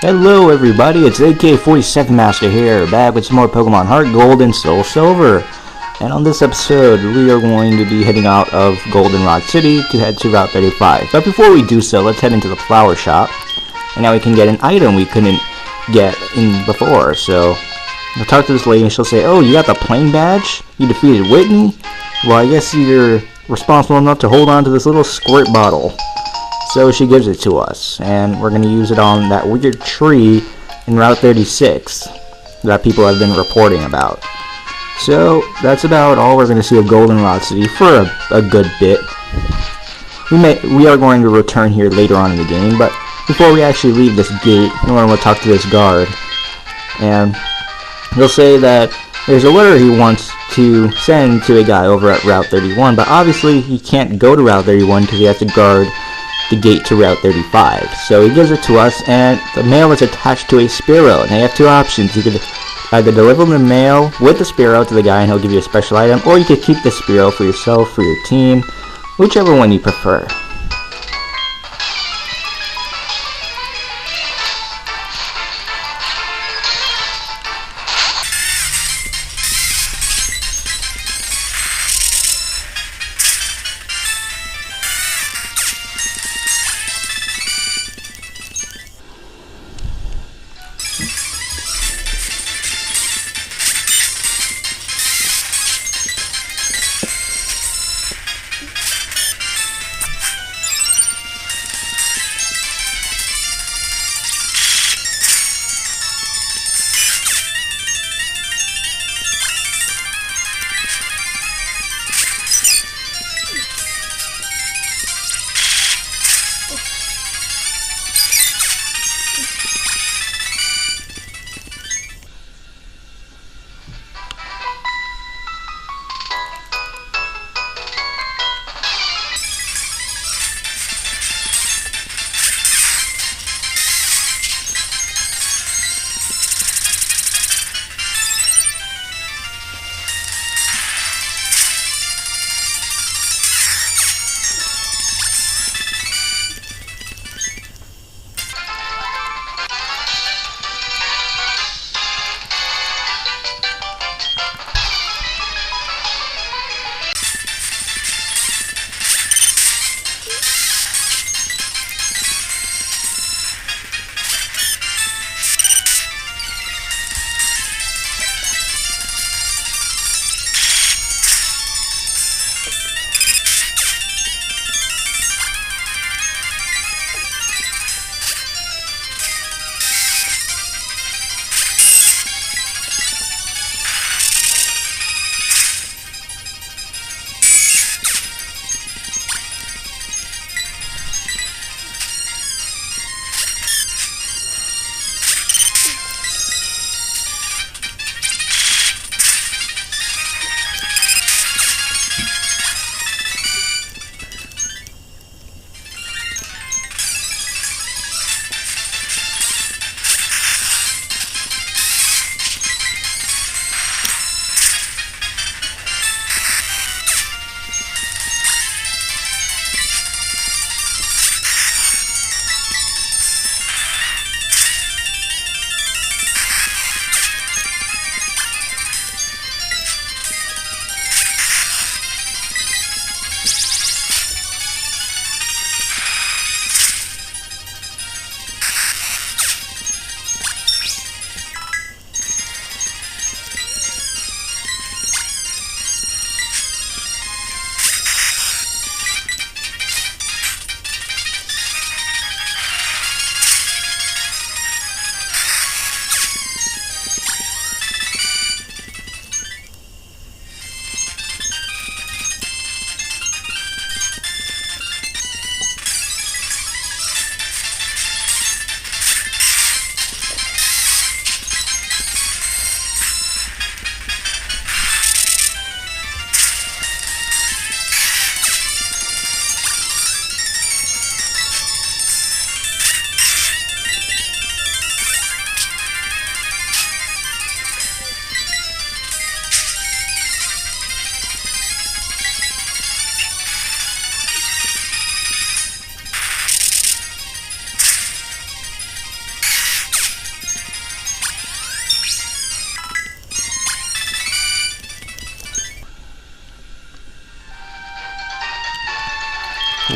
Hello everybody, it's AK-47 Master here, back with some more Pokemon Heart Gold and Soul Silver. And on this episode, we are going to be heading out of Goldenrod City to head to Route 35. But before we do so, let's head into the flower shop. And now we can get an item we couldn't get in before. So, I'll talk to this lady and she'll say, "Oh, you got the plane badge? You defeated Whitney? Well, I guess you're responsible enough to hold on to this little squirt bottle." So she gives it to us, and we're going to use it on that weird tree in Route 36 that people have been reporting about. So that's about all we're going to see of Goldenrod City for a good bit. We are going to return here later on in the game, but before we actually leave this gate, we want to talk to this guard. And he'll say that there's a letter he wants to send to a guy over at Route 31, but obviously he can't go to Route 31 because he has to guard the gate to Route 35. So he gives it to us, and the mail is attached to a Spearow. And they have two options. You could either deliver the mail with the Spearow to the guy and he'll give you a special item, or you could keep the Spearow for yourself, for your team, whichever one you prefer.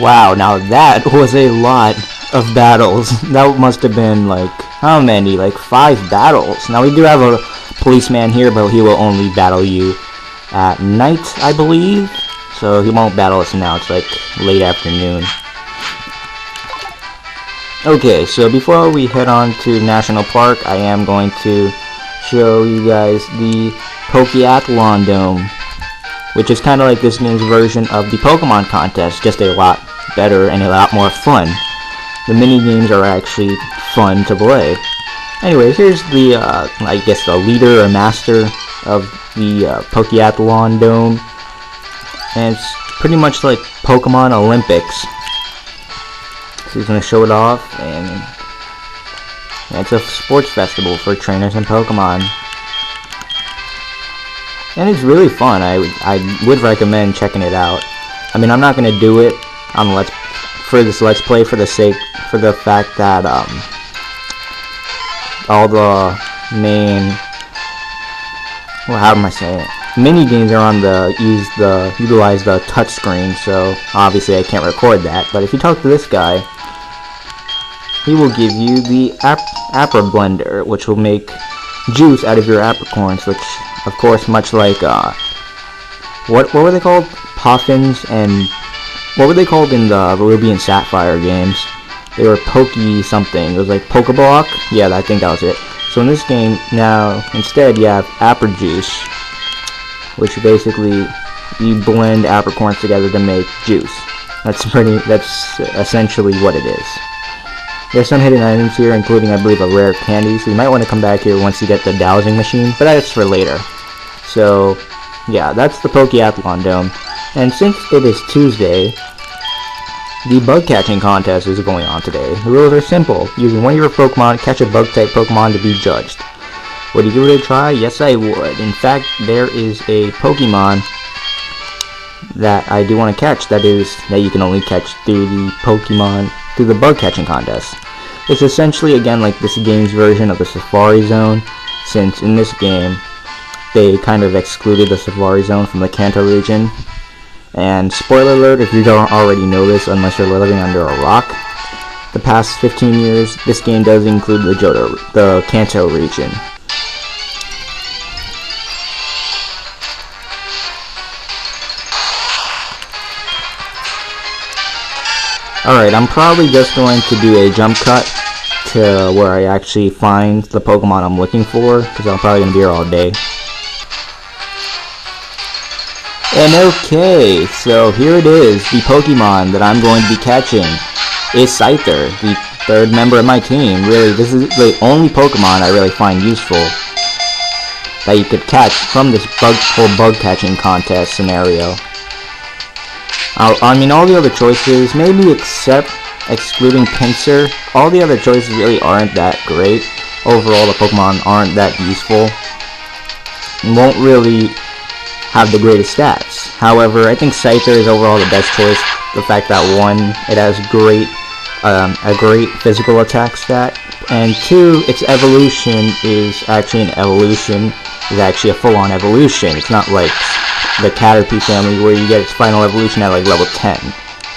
Wow, now that was a lot of battles. That must have been like, how many? Like 5 battles. Now we do have a policeman here, but he will only battle you at night, I believe. So he won't battle us now. It's like late afternoon. Okay, so before we head on to National Park, I am going to show you guys the Pokeathlon Dome, which is kind of like this game's version of the Pokemon contest, just a lot better and a lot more fun. The mini games are actually fun to play. Anyways, here's the, I guess the leader or master of the Pokeathlon Dome, and it's pretty much like Pokemon Olympics. So he's gonna show it off, and it's a sports festival for trainers and Pokemon. And it's really fun. I would recommend checking it out. I mean, I'm not gonna do it on this Let's Play for the fact that all the main, well, how am I saying it? Mini games are on utilize the touchscreen, so obviously I can't record that. But if you talk to this guy, he will give you the Apra Blender, which will make juice out of your apricorns, which, of course, much like what were they called? Poffins, and what were they called in the Ruby and Sapphire games? They were Pokey something. It was like Pokeblock? Yeah, I think that was it. So in this game, now, instead you have Apra Juice, which basically, you blend apricorns together to make juice. That's essentially what it is. There's some hidden items here, including, I believe, a rare candy, so you might want to come back here once you get the dowsing machine, but that's for later. So, yeah, that's the Pokeathlon Dome. And since it is Tuesday, the bug catching contest is going on today. The rules are simple. Using one of your Pokemon, catch a bug-type Pokemon to be judged. Would you give it a try? Yes, I would. In fact, there is a Pokemon that I do want to catch that you can only catch through the bug catching contest. It's essentially, again, like this game's version of the Safari Zone, since in this game they kind of excluded the Safari Zone from the Kanto region. And spoiler alert, if you don't already know this, unless you're living under a rock, the past 15 years, this game does include the Kanto region. Alright, I'm probably just going to do a jump cut to where I actually find the Pokemon I'm looking for, because I'm probably going to be here all day. And okay, so here it is, the Pokemon that I'm going to be catching is Scyther, the 3rd member of my team. Really, this is the only Pokemon I really find useful that you could catch from this whole bug catching contest scenario. I mean, all the other choices, maybe excluding Pinsir, all the other choices really aren't that great. Overall, the Pokemon aren't that useful and won't really have the greatest stats. However, I think Scyther is overall the best choice. The fact that 1, it has a great physical attack stat, and 2, its evolution is actually a full-on evolution. It's not like the Caterpie family where you get its final evolution at like level 10.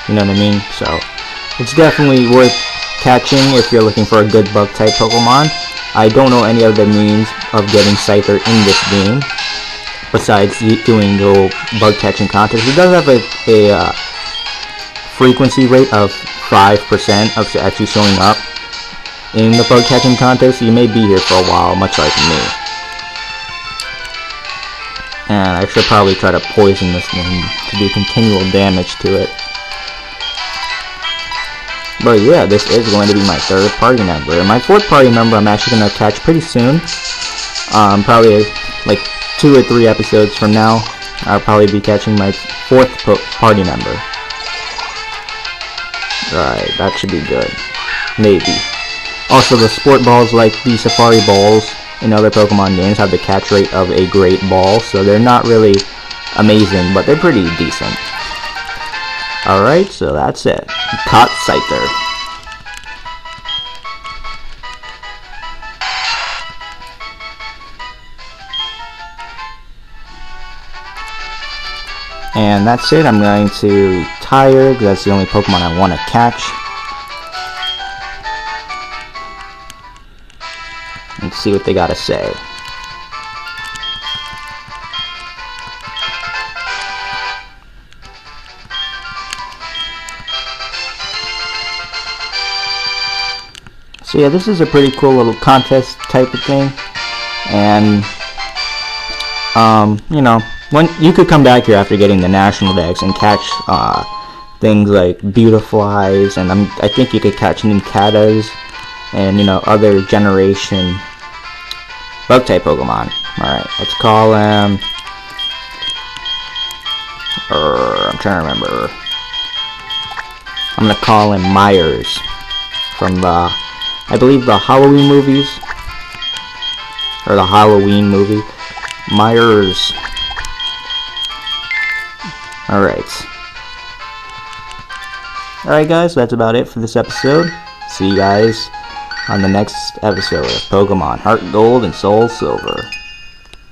You know what I mean? So it's definitely worth catching if you're looking for a good bug type Pokemon. I don't know any other means of getting Scyther in this game besides doing the bug catching contest. It does have a frequency rate of 5% of actually showing up in the bug catching contest. So you may be here for a while, much like me. And I should probably try to poison this thing to do continual damage to it. But yeah, this is going to be my 3rd party member. And my 4th party member I'm actually going to catch pretty soon. Probably like 2 or 3 episodes from now, I'll probably be catching my 4th party member. Right, that should be good. Maybe. Also, the sport balls, like the Safari balls in other Pokemon games, have the catch rate of a Great Ball, so they're not really amazing, but they're pretty decent. Alright, so that's it. Caught Scyther. And that's it. I'm going to Tire, because that's the only Pokemon I want to catch. Let's see what they gotta say. So yeah, this is a pretty cool little contest type of thing, and you know, you could come back here after getting the national dex and catch things like Beautiflies, and I think you could catch Ninkatas and, you know, other generation bug type Pokemon. Alright, let's call him I'm trying to remember. I'm gonna call him Myers from the, I believe, the Halloween movies, or the Halloween movie. Myers. Alright. Alright guys, that's about it for this episode. See you guys on the next episode of Pokemon Heart Gold and Soul Silver.